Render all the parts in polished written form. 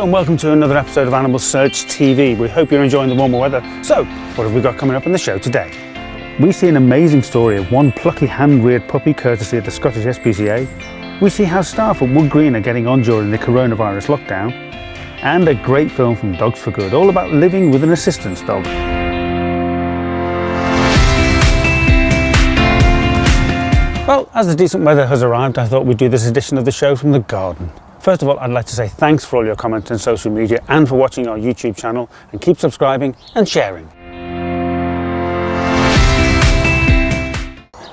and welcome to another episode of Animal Search TV. We hope you're enjoying the warmer weather. So, what have we got coming up in the show today? We see an amazing story of one plucky hand-reared puppy courtesy of the Scottish SPCA. We see how staff at Wood Green are getting on during the coronavirus lockdown. And a great film from Dogs for Good, all about living with an assistance dog. Well, as the decent weather has arrived, I thought we'd do this edition of the show from the garden. First of all, I'd like to say thanks for all your comments on social media and for watching our YouTube channel, and keep subscribing and sharing.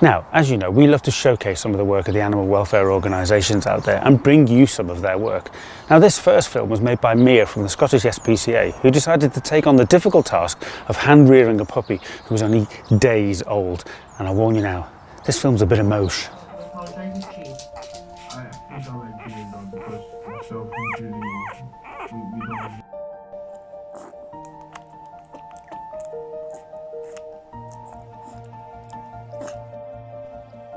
Now, as you know, we love to showcase some of the work of the animal welfare organisations out there and bring you some of their work. Now, this first film was made by Mia from the Scottish SPCA, who decided to take on the difficult task of hand-rearing a puppy who was only days old. And I warn you now, this film's a bit emotion.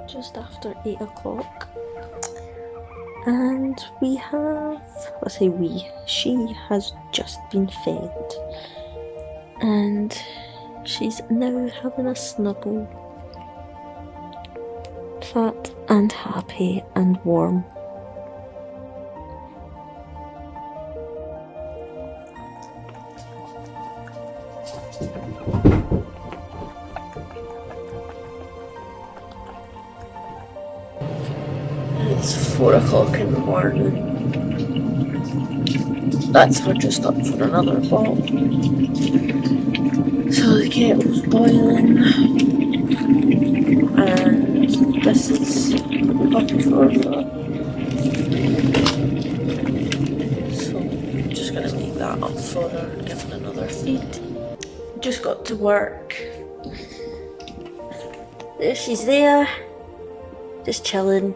Just after 8 o'clock, and we have, she has just been fed, and she's now having a snuggle, fat and happy and warm. It's 4 o'clock in the morning. That's her just up for another bottle. So the kettle's boiling, and this is puppy formula. So I'm just gonna make that up for her and give her another feed. Just got to work. There she's there, just chilling.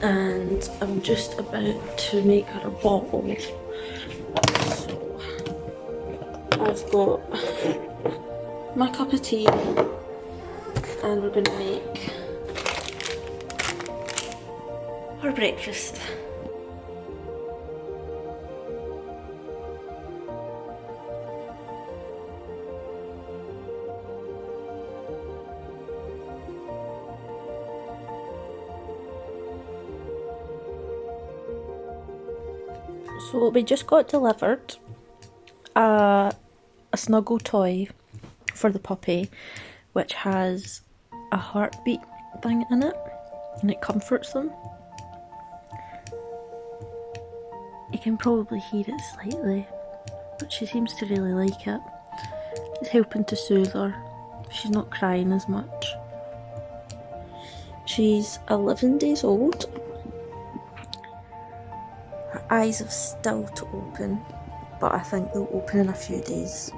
And I'm just about to make her a bottle. So I've got my cup of tea, and we're going to make her breakfast. So we just got delivered a snuggle toy for the puppy, which has a heartbeat thing in it, and it comforts them. You can probably hear it slightly, but she seems to really like it. It's helping to soothe her. She's not crying as much. She's 11 days old. Her eyes have still to open, but I think they'll open in a few days.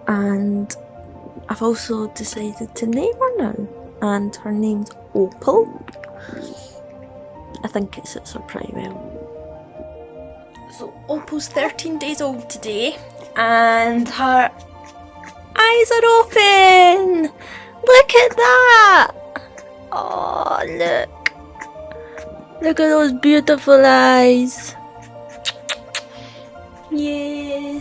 And I've also decided to name her now, and her name's Opal. I think it suits her pretty well. So Opal's 13 days old today, and her eyes are open! Look at that! Oh, look. Look at those beautiful eyes. Yeah.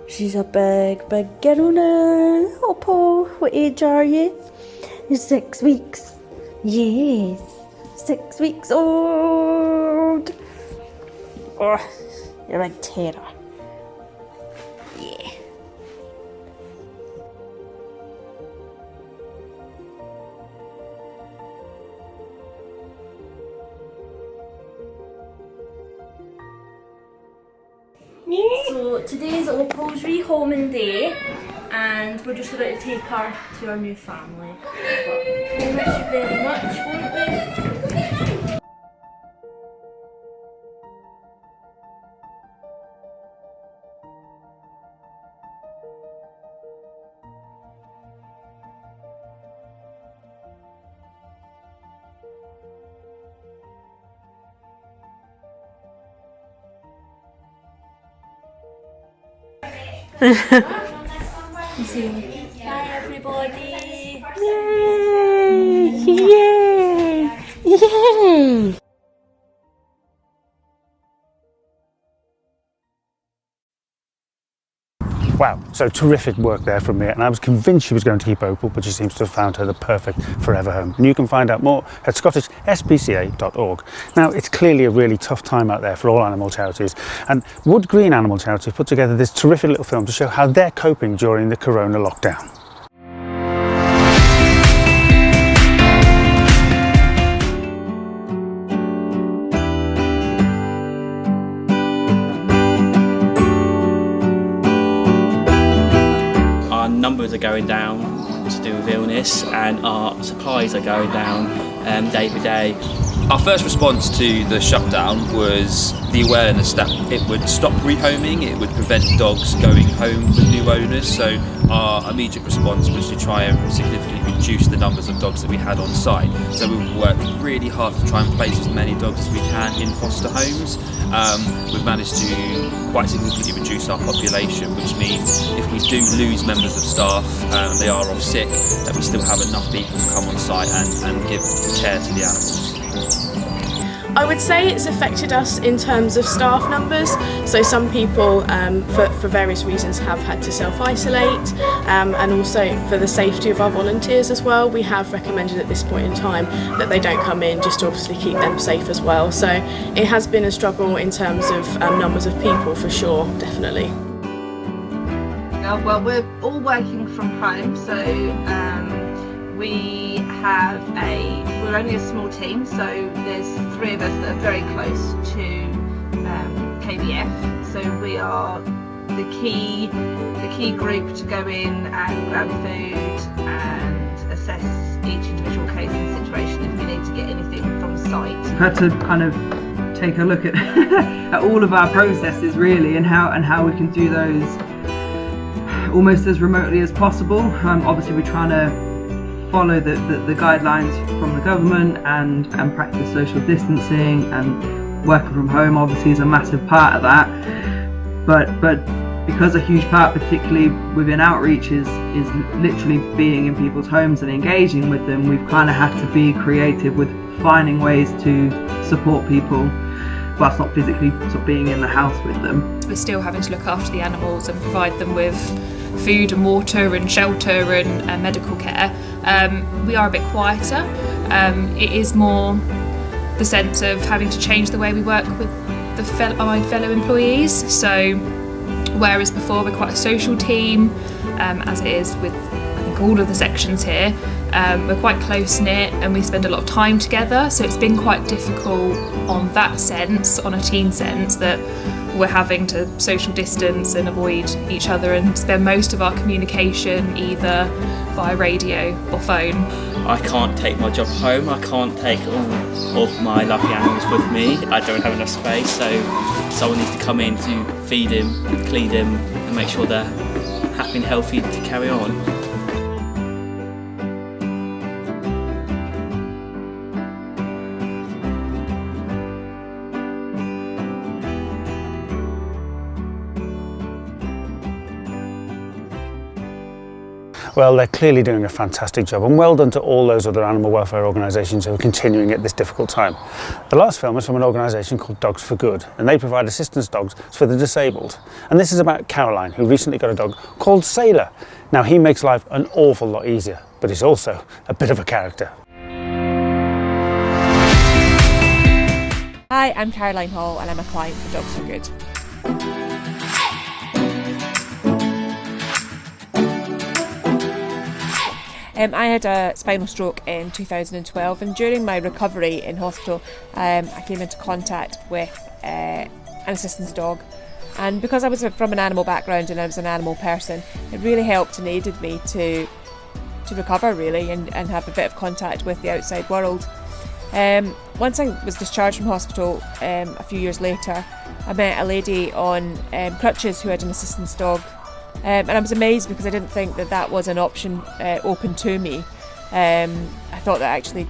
She's a big girl now. Oh, Paul, what age are you? You're 6 weeks. Yes. 6 weeks old. Oh, you're a big terror. Yeah. So today's Opal's rehoming day, and we're just about to take her to our new family. But we miss you very much, won't we? You see, hi everybody! Yay! Yay! Wow, so terrific work there from Mia, and I was convinced she was going to keep Opal, but she seems to have found her the perfect forever home. And you can find out more at scottishspca.org. Now, it's clearly a really tough time out there for all animal charities, and Wood Green Animal Charity put together this terrific little film to show how they're coping during the corona lockdown. Numbers are going down to do with illness, and our supplies are going down day by day. Our first response to the shutdown was the awareness that it would stop rehoming, it would prevent dogs going home with new owners, so our immediate response was to try and significantly reduce the numbers of dogs that we had on site. So we worked really hard to try and place as many dogs as we can in foster homes. We've managed to quite significantly reduce our population, which means if we do lose members of staff and they are off sick, that we still have enough people to come on site and give care to the animals. I would say it's affected us in terms of staff numbers. So some people, for various reasons, have had to self-isolate, and also for the safety of our volunteers as well. We have recommended at this point in time that they don't come in, just to obviously keep them safe as well. So it has been a struggle in terms of numbers of people, for sure, definitely. Well, we're all working from home, so we're only a small team, so there's 3 of us that are very close to KBF, so we are the key group to go in and grab food and assess each individual case and situation if we need to get anything from site. We've had to kind of take a look at at all of our processes really, and how we can do those almost as remotely as possible. Obviously we're trying to follow the guidelines from the government and practice social distancing, and working from home obviously is a massive part of that. But because a huge part, particularly within outreach, is literally being in people's homes and engaging with them, we've kind of had to be creative with finding ways to support people whilst not physically sort of being in the house with them. We're still having to look after the animals and provide them with food and water and shelter and medical care. We are a bit quieter. It is more the sense of having to change the way we work with my fellow employees. So whereas before we're quite a social team, as it is with I think all of the sections here, we're quite close knit and we spend a lot of time together. So it's been quite difficult on that sense, on a team sense, that we're having to social distance and avoid each other and spend most of our communication either via radio or phone. I can't take my job home, I can't take all of my lovely animals with me, I don't have enough space, so someone needs to come in to feed him, clean him and make sure they're happy and healthy to carry on. Well, they're clearly doing a fantastic job, and well done to all those other animal welfare organisations who are continuing at this difficult time. The last film is from an organisation called Dogs for Good, and they provide assistance dogs for the disabled. And this is about Caroline, who recently got a dog called Sailor. Now, he makes life an awful lot easier, but he's also a bit of a character. Hi, I'm Caroline Hall and I'm a client for Dogs for Good. I had a spinal stroke in 2012, and during my recovery in hospital I came into contact with an assistance dog, and because I was from an animal background and I was an animal person, it really helped and aided me to recover really and have a bit of contact with the outside world. Once I was discharged from hospital a few years later, I met a lady on crutches who had an assistance dog. And I was amazed because I didn't think that was an option open to me. I thought that actually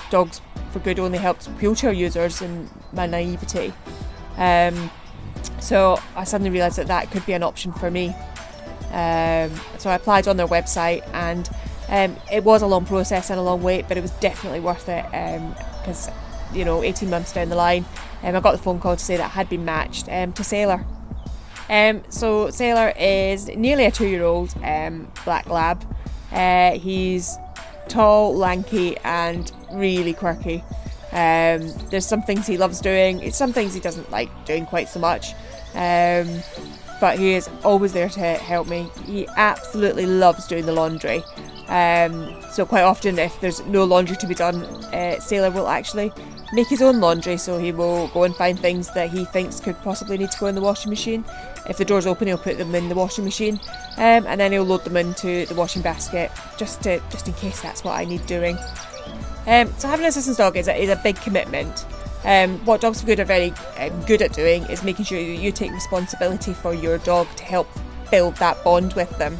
Dogs for Good only helped wheelchair users, in my naivety. So I suddenly realised that that could be an option for me. So I applied on their website, and it was a long process and a long wait, but it was definitely worth it, because 18 months down the line, I got the phone call to say that I had been matched to Sailor. So Sailor is nearly a 2-year-old black lab. He's tall, lanky, and really quirky. There's some things he loves doing, it's some things he doesn't like doing quite so much, but he is always there to help me. He absolutely loves doing the laundry. So quite often, if there's no laundry to be done, Sailor will actually make his own laundry, so he will go and find things that he thinks could possibly need to go in the washing machine. If the door's open, he'll put them in the washing machine, and then he'll load them into the washing basket, just in case that's what I need doing. So having an assistance dog is a big commitment. What Dogs for Good are very good at doing is making sure you take responsibility for your dog to help build that bond with them.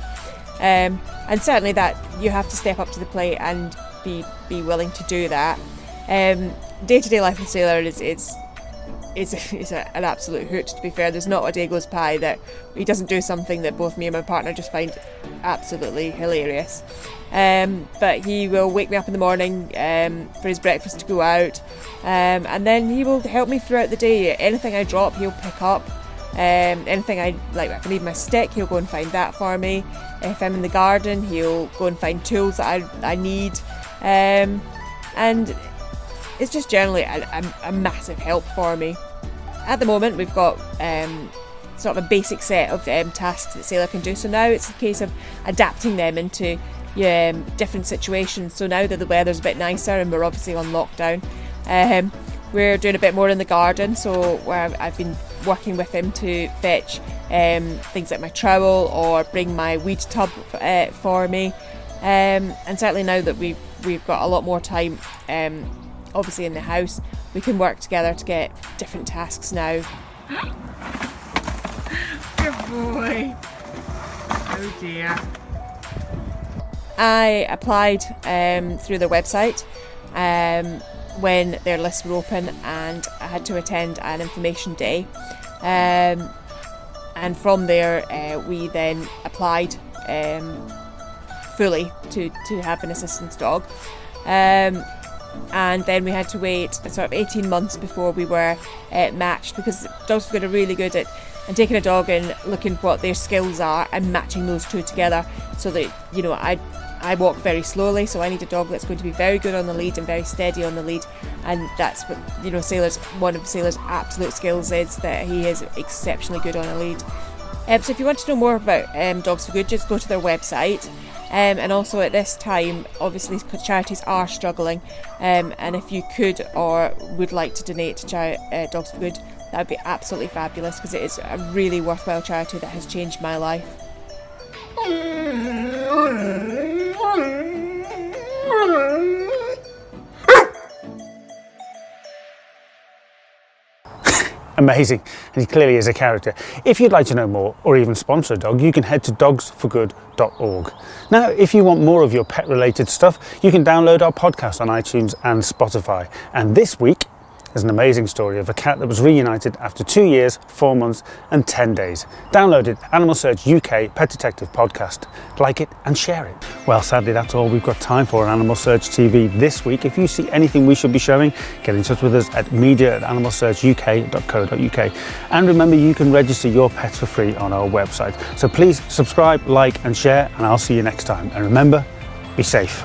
And certainly that you have to step up to the plate and be willing to do that. Day-to-day life with Sailor is an absolute hoot, to be fair. There's not a day goes by that he doesn't do something that both me and my partner just find absolutely hilarious. But he will wake me up in the morning for his breakfast to go out, and then he will help me throughout the day. Anything I drop, he'll pick up. Anything I like, if I need my stick, he'll go and find that for me. If I'm in the garden, he'll go and find tools that I need, and it's just generally a massive help for me. At the moment, we've got sort of a basic set of tasks that Sailor can do, so now it's a case of adapting them into different situations. So now that the weather's a bit nicer and we're obviously on lockdown, we're doing a bit more in the garden, so where I've been working with him to fetch things like my trowel or bring my weed tub for me, and certainly now that we've got a lot more time obviously in the house, we can work together to get different tasks now. Good boy. Oh dear. I applied through their website when their lists were open, and I had to attend an information day, and from there we then applied fully to have an assistance dog, and then we had to wait sort of 18 months before we were matched, because Dogs for Good are really good at taking a dog and looking what their skills are and matching those two together, so that I walk very slowly, so I need a dog that's going to be very good on the lead and very steady on the lead, and that's what one of Sailor's absolute skills is, that he is exceptionally good on a lead. So if you want to know more about Dogs for Good, just go to their website. And also at this time, obviously charities are struggling, and if you could or would like to donate to Dogs for Good, that would be absolutely fabulous, because it is a really worthwhile charity that has changed my life. Amazing, and he clearly is a character. If you'd like to know more or even sponsor a dog, you can head to dogsforgood.org. Now, if you want more of your pet related stuff, you can download our podcast on iTunes and Spotify. And this week, there's an amazing story of a cat that was reunited after 2 years, 4 months and 10 days. Download it, Animal Search UK Pet Detective Podcast. Like it and share it. Well, sadly, that's all we've got time for on Animal Search TV this week. If you see anything we should be showing, get in touch with us at media@animalsearchuk.co.uk. And remember, you can register your pets for free on our website. So please subscribe, like and share, and I'll see you next time. And remember, be safe.